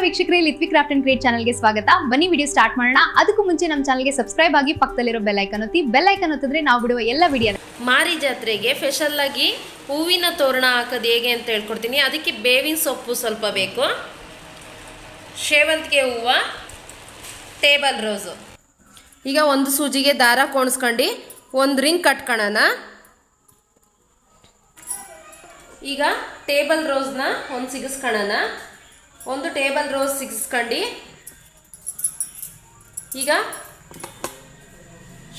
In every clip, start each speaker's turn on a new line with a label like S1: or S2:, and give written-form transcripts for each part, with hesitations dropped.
S1: ವೀಕ್ಷಕರೇ, ಲಿತ್ವಿ craft and create ಚಾನಲ್ಗೆ ಸ್ವಾಗತ. ಬನ್ನಿ ವಿಡಿಯೋ ಸ್ಟಾರ್ಟ್ ಮಾಡೋಣ. ಅದಕ್ಕೂ ಮುಂಚೆ ನಮ್ಮ ಚಾನಲ್ಗೆ ಸಬ್ಸ್ಕ್ರೈಬ್ ಆಗಿ ಪಕ್ಕದಲ್ಲಿರೋ ಬೆಲ್ ಐಕಾನ್ ಒತ್ತಿ. ಬೆಲ್ ಐಕಾನ್ ಒತ್ತಿದ್ರೆ ನಾವು ಬಿಡುವ ಎಲ್ಲ ವಿಡಿಯೋ.
S2: ಮಾರಿ ಜಾತ್ರೆಗೆ ಸ್ಪೆಷಲ್ ಆಗಿ ಹೂವಿನ ತೋರಣ ಹಾಕೋದು ಹೇಗೆ ಅಂತ ಹೇಳ್ಕೊಡ್ತೀನಿ. ಅದಕ್ಕೆ ಬೇವಿನ ಸೊಪ್ಪು ಸ್ವಲ್ಪ ಬೇಕು, ಸೇವಂತಿಗೆ ಹೂವು, ಟೇಬಲ್ ರೋಸು. ಈಗ ಒಂದು ಸೂಜಿಗೆ ದಾರ ಕೋಣಿಸ್ಕೊಂಡು ಒಂದು ರಿಂಗ್ ಕಟ್ಕೊಳ್ಳೋಣ. ಈಗ ಟೇಬಲ್ ರೋಸ್ನ ಒಂದು ಸಿಗಿಸ್ಕೊಳ್ಳೋಣ. ಒಂದು ಟೇಬಲ್ ರೋಸ್ ಸಿಗಿಸ್ಕೊಂಡು ಈಗ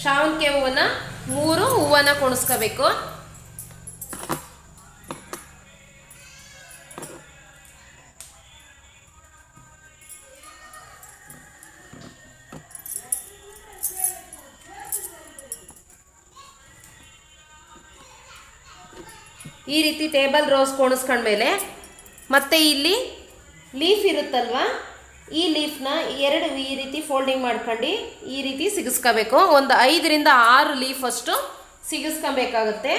S2: ಶಾವಂತಿಗೆ ಹೂವನ್ನ 3 ಹೂವನ್ನ ಕೊಣಿಸ್ಕೋಬೇಕು. ಈ ರೀತಿ ಟೇಬಲ್ ರೋಸ್ ಕೋಣಿಸ್ಕೊಂಡ್ಮೇಲೆ ಮತ್ತೆ ಇಲ್ಲಿ ಲೀಫ್ ಇರುತ್ತಲ್ವ, ಈ ಲೀಫ್ನ 2 ಈ ರೀತಿ ಫೋಲ್ಡಿಂಗ್ ಮಾಡ್ಕೊಂಡು ಈ ರೀತಿ ಸಿಗಿಸ್ಕೋಬೇಕು. ಒಂದು 5 ರಿಂದ 6 ಲೀಫ್ ಅಷ್ಟು ಸಿಗಿಸ್ಕೊಬೇಕಾಗುತ್ತೆ.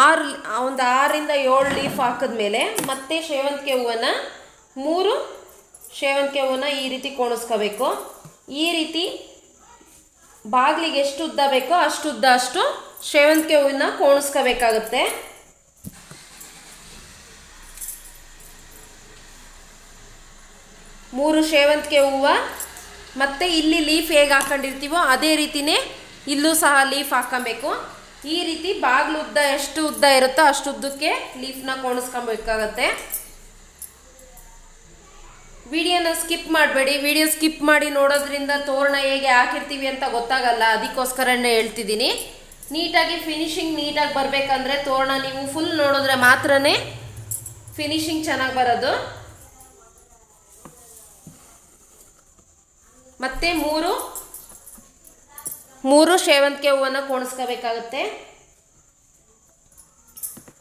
S2: 6 ರಿಂದ 7 ಲೀಫ್ ಹಾಕಿದ್ಮೇಲೆ ಮತ್ತೆ ಸೇವಂತಿಗೆ ಹೂವನ್ನ 3 ಸೇವಂತಿಗೆ ಹೂವನ್ನ ಈ ರೀತಿ ಕೋಣಿಸ್ಕೋಬೇಕು. ಈ ರೀತಿ ಬಾಗಿಲಿಗೆ ಎಷ್ಟು ಉದ್ದ ಬೇಕೋ ಅಷ್ಟು ಉದ್ದ ಅಷ್ಟು ಸೇವಂತಿಗೆ ಹೂವನ್ನ ಕೋಣಿಸ್ಕೋಬೇಕಾಗುತ್ತೆ. ಮೂರು ಸೇವಂತಿಗೆ ಹೂವು ಮತ್ತು ಇಲ್ಲಿ ಲೀಫ್ ಹೇಗೆ ಹಾಕೊಂಡಿರ್ತೀವೋ ಅದೇ ರೀತಿಯೇ ಇಲ್ಲೂ ಸಹ ಲೀಫ್ ಹಾಕೊಬೇಕು. ಈ ರೀತಿ ಬಾಗಿಲು ಉದ್ದ ಎಷ್ಟು ಉದ್ದ ಇರುತ್ತೋ ಅಷ್ಟು ಉದ್ದಕ್ಕೆ ಲೀಫ್ನ ಕೋಣಿಸ್ಕೊಬೇಕಾಗತ್ತೆ. ವಿಡಿಯೋನ ಸ್ಕಿಪ್ ಮಾಡಬೇಡಿ. ವಿಡಿಯೋ ಸ್ಕಿಪ್ ಮಾಡಿ ನೋಡೋದ್ರಿಂದ ತೋರಣ ಹೇಗೆ ಹಾಕಿರ್ತೀವಿ ಅಂತ ಗೊತ್ತಾಗಲ್ಲ, ಅದಕ್ಕೋಸ್ಕರನೇ ಹೇಳ್ತಿದ್ದೀನಿ. ನೀಟಾಗಿ ಫಿನಿಶಿಂಗ್ ನೀಟಾಗಿ ಬರಬೇಕಂದ್ರೆ ತೋರಣ ನೀವು ಫುಲ್ ನೋಡಿದ್ರೆ ಮಾತ್ರನೇ ಫಿನಿಶಿಂಗ್ ಚೆನ್ನಾಗಿ ಬರೋದು. ಮತ್ತೆ 3 ಸೇವಂತಿಗೆ ಹೂವನ್ನು ಕೋಣಿಸ್ಕೋಬೇಕಾಗುತ್ತೆ.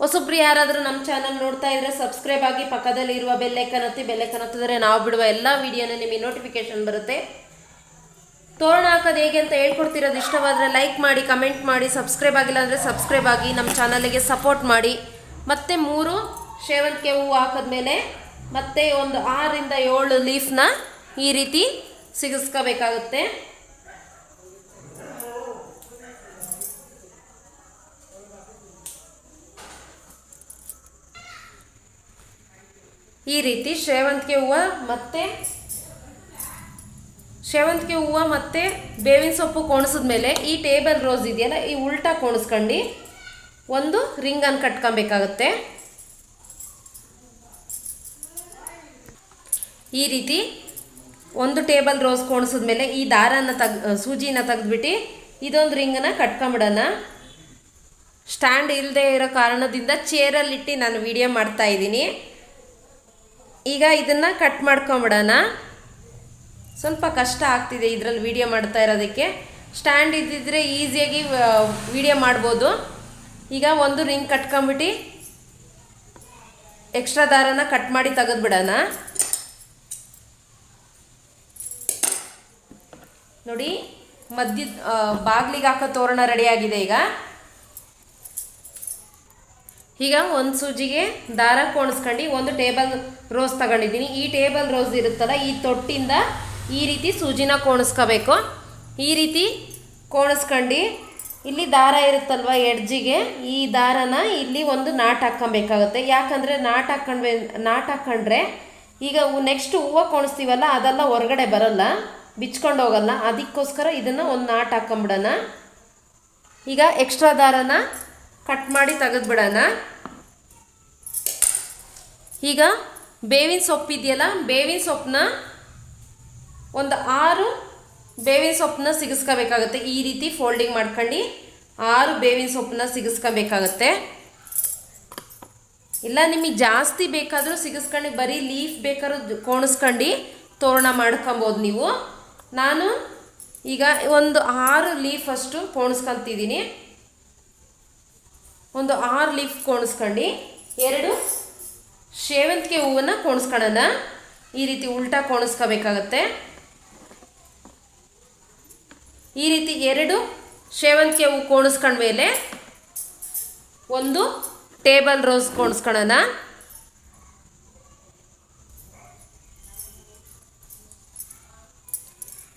S2: ಹೊಸಬ್ರು ಯಾರಾದರೂ ನಮ್ಮ ಚಾನಲ್ ನೋಡ್ತಾ ಇದ್ರೆ ಸಬ್ಸ್ಕ್ರೈಬ್ ಆಗಿ, ಪಕ್ಕದಲ್ಲಿ ಇರುವ ಬೆಲ್ಲೈಕನ್ ಒತ್ತಿ. ಬೆಲ್ಲೈಕನ್ ಒತ್ತಿದ್ರೆ ನಾವು ಬಿಡುವ ಎಲ್ಲ ವಿಡಿಯೋನ ನಿಮಗೆ ನೋಟಿಫಿಕೇಶನ್ ಬರುತ್ತೆ. ತೋರಣ ಹಾಕೋದು ಹೇಗೆ ಅಂತ ಹೇಳ್ಕೊಡ್ತಿರೋದು ಇಷ್ಟವಾದರೆ ಲೈಕ್ ಮಾಡಿ, ಕಮೆಂಟ್ ಮಾಡಿ. ಸಬ್ಸ್ಕ್ರೈಬ್ ಆಗಿಲ್ಲ ಅಂದರೆ ಸಬ್ಸ್ಕ್ರೈಬ್ ಆಗಿ ನಮ್ಮ ಚಾನಲ್ಗೆ ಸಪೋರ್ಟ್ ಮಾಡಿ. ಮತ್ತೆ 3 ಸೇವಂತಿಗೆ ಹೂವು ಹಾಕಿದ್ಮೇಲೆ ಮತ್ತೆ ಒಂದು 6 ರಿಂದ 7 ಲೀಫ್ನ ಈ ರೀತಿ ಸಿಗಿಸ್ಕೋಬೇಕಾಗುತ್ತೆ. ಈ ರೀತಿ ಸೇವಂತಿಗೆ ಹೂವು ಮತ್ತು ಬೇವಿನ ಸೊಪ್ಪು ಕೋಣಿಸಿದ್ಮೇಲೆ ಈ ಟೇಬಲ್ ರೋಸ್ ಇದೆಯಲ್ಲ, ಈ ಉಲ್ಟಾ ಕೋಣಿಸ್ಕೊಂಡು ಒಂದು ರಿಂಗನ್ನು ಕಟ್ಕೊಬೇಕಾಗುತ್ತೆ. ಈ ರೀತಿ ಒಂದು ಟೇಬಲ್ ರೋಸ್ ಕೋಣಿಸಿದ್ಮೇಲೆ ಈ ದಾರನ ಸೂಜಿನ ತೆಗೆದ್ಬಿಟ್ಟು ಇದೊಂದು ರಿಂಗನ್ನು ಕಟ್ಕೊಂಬಿಡೋಣ. ಸ್ಟ್ಯಾಂಡ್ ಇಲ್ಲದೆ ಇರೋ ಕಾರಣದಿಂದ ಚೇರಲ್ಲಿಟ್ಟು ನಾನು ವಿಡಿಯೋ ಮಾಡ್ತಾ ಇದ್ದೀನಿ. ಈಗ ಇದನ್ನು ಕಟ್ ಮಾಡ್ಕೊಂಬಿಡೋಣ. ಸ್ವಲ್ಪ ಕಷ್ಟ ಆಗ್ತಿದೆ ಇದರಲ್ಲಿ ವಿಡಿಯೋ ಮಾಡ್ತಾ ಇರೋದಕ್ಕೆ. ಸ್ಟ್ಯಾಂಡ್ ಇದ್ದಿದ್ರೆ ಈಸಿಯಾಗಿ ವಿಡಿಯೋ ಮಾಡ್ಬೋದು. ಈಗ ಒಂದು ರಿಂಗ್ ಕಟ್ಕೊಂಬಿಟ್ಟು ಎಕ್ಸ್ಟ್ರಾ ದಾರನ ಕಟ್ ಮಾಡಿ ತೆಗೆದ್ಬಿಡೋಣ. ನೋಡಿ, ಬಾಗಿಲಿಗೆ ಹಾಕೋ ತೋರಣ ರೆಡಿಯಾಗಿದೆ. ಈಗ ಒಂದು ಸೂಜಿಗೆ ದಾರ ಕೋಣಿಸ್ಕೊಂಡು ಒಂದು ಟೇಬಲ್ ರೋಸ್ ತಗೊಂಡಿದ್ದೀನಿ. ಈ ಟೇಬಲ್ ರೋಸ್ ಇರುತ್ತಲ್ಲ, ಈ ತೊಟ್ಟಿಂದ ಈ ರೀತಿ ಸೂಜಿನ ಕೋಣಿಸ್ಕೋಬೇಕು. ಈ ರೀತಿ ಕೋಣಿಸ್ಕೊಂಡು ಇಲ್ಲಿ ದಾರ ಇರುತ್ತಲ್ವ ಎಡ್ಜಿಗೆ, ಈ ದಾರನ ಇಲ್ಲಿ ಒಂದು ನಾಟ್ ಹಾಕ್ಕೊಬೇಕಾಗುತ್ತೆ. ಯಾಕಂದರೆ ನಾಟ್ ಹಾಕ್ಕೊಂಡ್ರೆ ಈಗ ನೆಕ್ಸ್ಟ್ ಹೂವು ಕೋಣಿಸ್ತೀವಲ್ಲ ಅದೆಲ್ಲ ಹೊರಗಡೆ ಬರಲ್ಲ, ಬಿಚ್ಕೊಂಡು ಹೋಗಲ್ಲ. ಅದಕ್ಕೋಸ್ಕರ ಇದನ್ನು ಒಂದು ನಾಟ್ ಹಾಕ್ಕೊಂಬಿಡೋಣ. ಈಗ ಎಕ್ಸ್ಟ್ರಾ ದಾರನ ಕಟ್ ಮಾಡಿ ತೆಗೆದ್ಬಿಡೋಣ. ಈಗ ಬೇವಿನ ಸೊಪ್ಪು ಇದೆಯಲ್ಲ, ಬೇವಿನ ಸೊಪ್ಪನ್ನ ಒಂದು 6 ಬೇವಿನ ಸೊಪ್ಪನ್ನ ಸಿಗಿಸ್ಕೋಬೇಕಾಗುತ್ತೆ. ಈ ರೀತಿ ಫೋಲ್ಡಿಂಗ್ ಮಾಡ್ಕೊಂಡು 6 ಬೇವಿನ ಸೊಪ್ಪನ್ನ ಸಿಗಿಸ್ಕೋಬೇಕಾಗತ್ತೆ. ಇಲ್ಲ ನಿಮಗೆ ಜಾಸ್ತಿ ಬೇಕಾದರೂ ಸಿಗಿಸ್ಕೊಂಡು, ಬರೀ ಲೀಫ್ ಬೇಕಾದ್ರೂ ಕೋಣಿಸ್ಕೊಂಡು ತೋರಣ ಮಾಡ್ಕೊಬೋದು ನೀವು. ನಾನು ಈಗ ಒಂದು 6 ಲೀಫ್ ಅಷ್ಟು ಕೋಣಿಸ್ಕೊತಿದ್ದೀನಿ. ಒಂದು 6 ಲೀಫ್ ಕೋಣಿಸ್ಕೊಂಡು 2 ಸೇವಂತಿಗೆ ಹೂವನ್ನು ಕೋಣಿಸ್ಕೊಳ್ಳೋಣ. ಈ ರೀತಿ ಉಲ್ಟಾ ಕೋಣಿಸ್ಕೋಬೇಕಾಗತ್ತೆ. ಈ ರೀತಿ 2 ಸೇವಂತಿಗೆ ಹೂವು ಕೋಣಿಸ್ಕೊಂಡ್ಮೇಲೆ ಒಂದು ಟೇಬಲ್ ರೋಸ್ ಕೋಣಿಸ್ಕೊಳ್ಳೋಣ.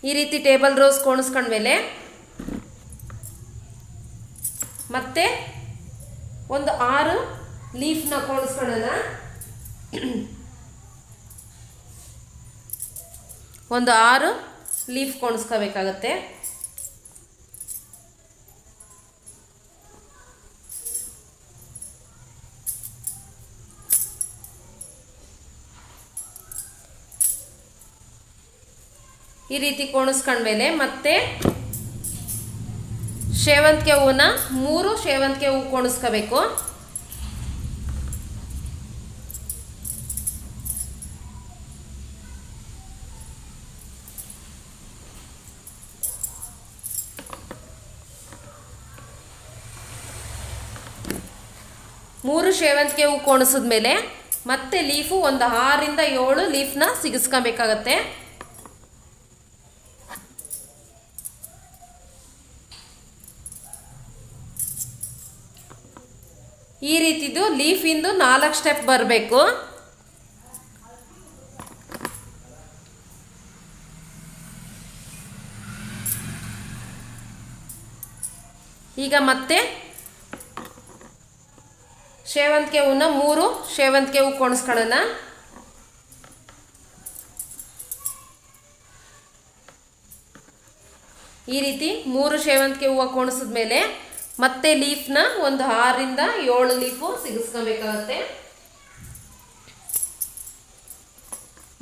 S2: ಈ ರೀತಿ ಟೇಬಲ್ ರೋಸ್ ಕೋಣಿಸ್ಕೊಂಡ್ಮೇಲೆ ಮತ್ತೆ ಒಂದು 6 ಲೀಫ್ನ ಕೋಣಿಸ್ಕೊಳ್ಳೋಣ. ಒಂದು 6 ಲೀಫ್ ಕೋಣಿಸ್ಕೋಬೇಕಾಗತ್ತೆ. ಈ ರೀತಿ ಕೋಣಿಸ್ಕೊಂಡ್ಮೇಲೆ ಮತ್ತೆ ಸೇವಂತಿಗೆ ಹೂವನ್ನ 3 ಸೇವಂತಿಗೆ ಹೂವು ಕೋಣಿಸ್ಕೋಬೇಕು. ಮೂರು ಸೇವಂತಿಗೆ ಹೂವು ಕೋಣಿಸಿದ್ಮೇಲೆ ಮತ್ತೆ ಲೀಫು ಒಂದು 6 ರಿಂದ 7 ಲೀಫ್ನ ಸಿಗಿಸ್ಕೊಬೇಕಾಗತ್ತೆ. ಈ ರೀತಿದು ಲೀಫಿಂದು 4 ಸ್ಟೆಪ್ ಬರಬೇಕು. ಈಗ ಮತ್ತೆ ಸೇವಂತಿಗೆ ಹೂವನ್ನ 3 ಸೇವಂತಿಗೆ ಹೂವು ಕೋಣಿಸ್ಕೊಳ್ಳೋಣ. ಈ ರೀತಿ 3 ಸೇವಂತಿಗೆ ಹೂವು ಕೋಣಿಸಿದ್ಮೇಲೆ ಮತ್ತೆ ಲೀಫ್ನ ಒಂದು 6 ರಿಂದ 7 ಲೀಫು ಸಿಗಿಸ್ಕೊಬೇಕಾಗತ್ತೆ.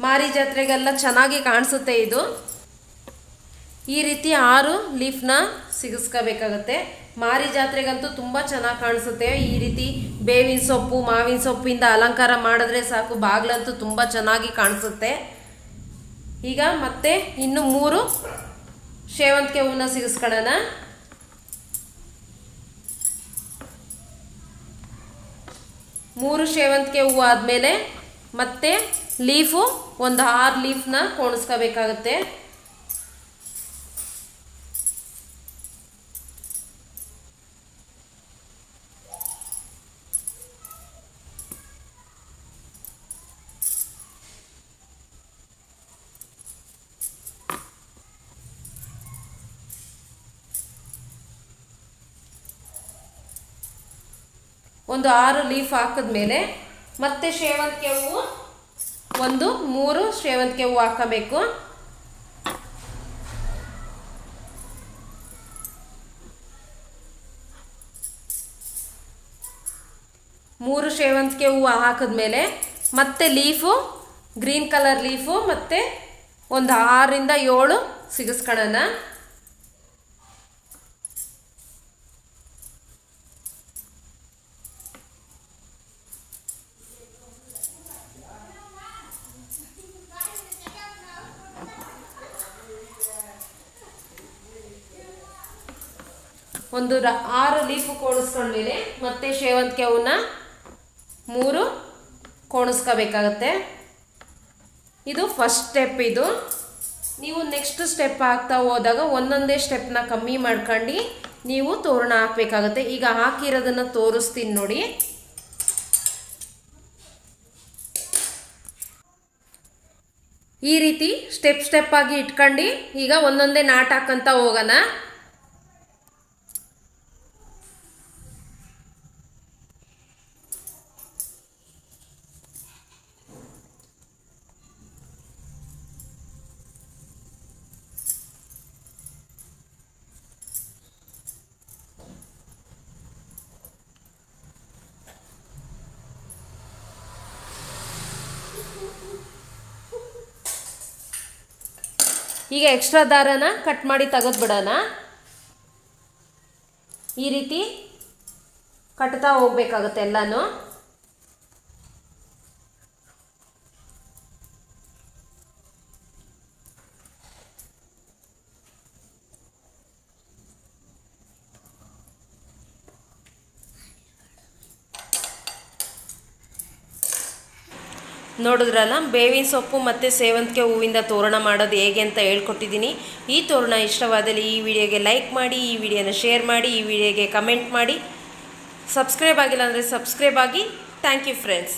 S2: ಮಾರಿ ಜಾತ್ರೆಗೆಲ್ಲ ಚೆನ್ನಾಗಿ ಕಾಣಿಸುತ್ತೆ ಇದು. ಈ ರೀತಿ 6 ಲೀಫ್ನ ಸಿಗಿಸ್ಕೋಬೇಕಾಗತ್ತೆ. ಮಾರಿ ಜಾತ್ರೆಗಂತೂ ತುಂಬ ಚೆನ್ನಾಗಿ ಕಾಣಿಸುತ್ತೆ. ಈ ರೀತಿ ಬೇವಿನ ಸೊಪ್ಪು ಮಾವಿನ ಸೊಪ್ಪಿಂದ ಅಲಂಕಾರ ಮಾಡಿದ್ರೆ ಸಾಕು, ಬಾಗಿಲಂತೂ ತುಂಬ ಚೆನ್ನಾಗಿ ಕಾಣಿಸುತ್ತೆ. ಈಗ ಮತ್ತೆ ಇನ್ನು 3 ಸೇವಂತಿಗೆ ಹೂವನ್ನ ಸಿಗಿಸ್ಕೊಳ್ಳೋಣ. ಮೂರು ಸೇವಂತಿಗೆ ಹೂವು ಆದಮೇಲೆ ಮತ್ತೆ ಲೀಫು ಒಂದು 6 ಲೀಫ್ನ ಕೋಣಿಸ್ಕೋಬೇಕಾಗತ್ತೆ. ಒಂದು 6 ಲೀಫ್ ಹಾಕಿದ್ಮೇಲೆ ಮತ್ತೆ ಸೇವಂತಿಗೆ ಹೂವು ಒಂದು 3 ಸೇವಂತಿಗೆ ಹೂವು ಹಾಕಬೇಕು. ಮೂರು ಸೇವಂತಿಗೆ ಹೂವು ಹಾಕಿದ್ಮೇಲೆ ಮತ್ತೆ ಲೀಫು ಗ್ರೀನ್ ಕಲರ್ ಲೀಫು ಮತ್ತೆ ಒಂದು 6 ರಿಂದ 7 ಸಿಗಿಸ್ಕೊಳ್ಳೋಣ. ಒಂದು 6 ಲೀಫು ಕೋಣಿಸ್ಕೊಂಡ್ಮೇಲೆ ಮತ್ತೆ ಸೇವಂತಿಗೆ ಹೂವನ್ನ 3 ಕೋಣಿಸ್ಕೋಬೇಕಾಗತ್ತೆ. ಇದು ಫಸ್ಟ್ ಸ್ಟೆಪ್. ಇದು ನೀವು ನೆಕ್ಸ್ಟ್ ಸ್ಟೆಪ್ ಹಾಕ್ತಾ ಹೋದಾಗ ಒಂದೊಂದೇ ಸ್ಟೆಪ್ನ ಕಮ್ಮಿ ಮಾಡ್ಕೊಂಡು ನೀವು ತೋರಣ ಹಾಕಬೇಕಾಗತ್ತೆ. ಈಗ ಹಾಕಿರೋದನ್ನು ತೋರಿಸ್ತೀನಿ ನೋಡಿ. ಈ ರೀತಿ ಸ್ಟೆಪ್ ಸ್ಟೆಪ್ ಆಗಿ ಇಟ್ಕೊಂಡು ಈಗ ಒಂದೊಂದೇ ನಾಟ್ ಹಾಕಂತ ಹೋಗೋಣ. ಈಗ ಎಕ್ಸ್ಟ್ರಾ ದಾರನ ಕಟ್ ಮಾಡಿ ತೆಗೆದ್ಬಿಡೋಣ. ಈ ರೀತಿ ಕಟ್ತಾ ಹೋಗ್ಬೇಕಾಗುತ್ತೆ ಎಲ್ಲಾನು. ನೋಡಿದ್ರಲ್ಲ, ಬೇವಿನ ಸೊಪ್ಪು ಮತ್ತು ಸೇವಂತಿಗೆ ಹೂವಿಂದ ತೋರಣ ಮಾಡೋದು ಹೇಗೆ ಅಂತ ಹೇಳ್ಕೊಟ್ಟಿದ್ದೀನಿ. ಈ ತೋರಣ ಇಷ್ಟವಾದಲ್ಲಿ ಈ ವಿಡಿಯೋಗೆ ಲೈಕ್ ಮಾಡಿ, ಈ ವಿಡಿಯೋನ ಶೇರ್ ಮಾಡಿ, ಈ ವಿಡಿಯೋಗೆ ಕಮೆಂಟ್ ಮಾಡಿ, ಸಬ್ಸ್ಕ್ರೈಬ್ ಆಗಿಲ್ಲ ಅಂದರೆ ಸಬ್ಸ್ಕ್ರೈಬ್ ಆಗಿ. Thank you friends.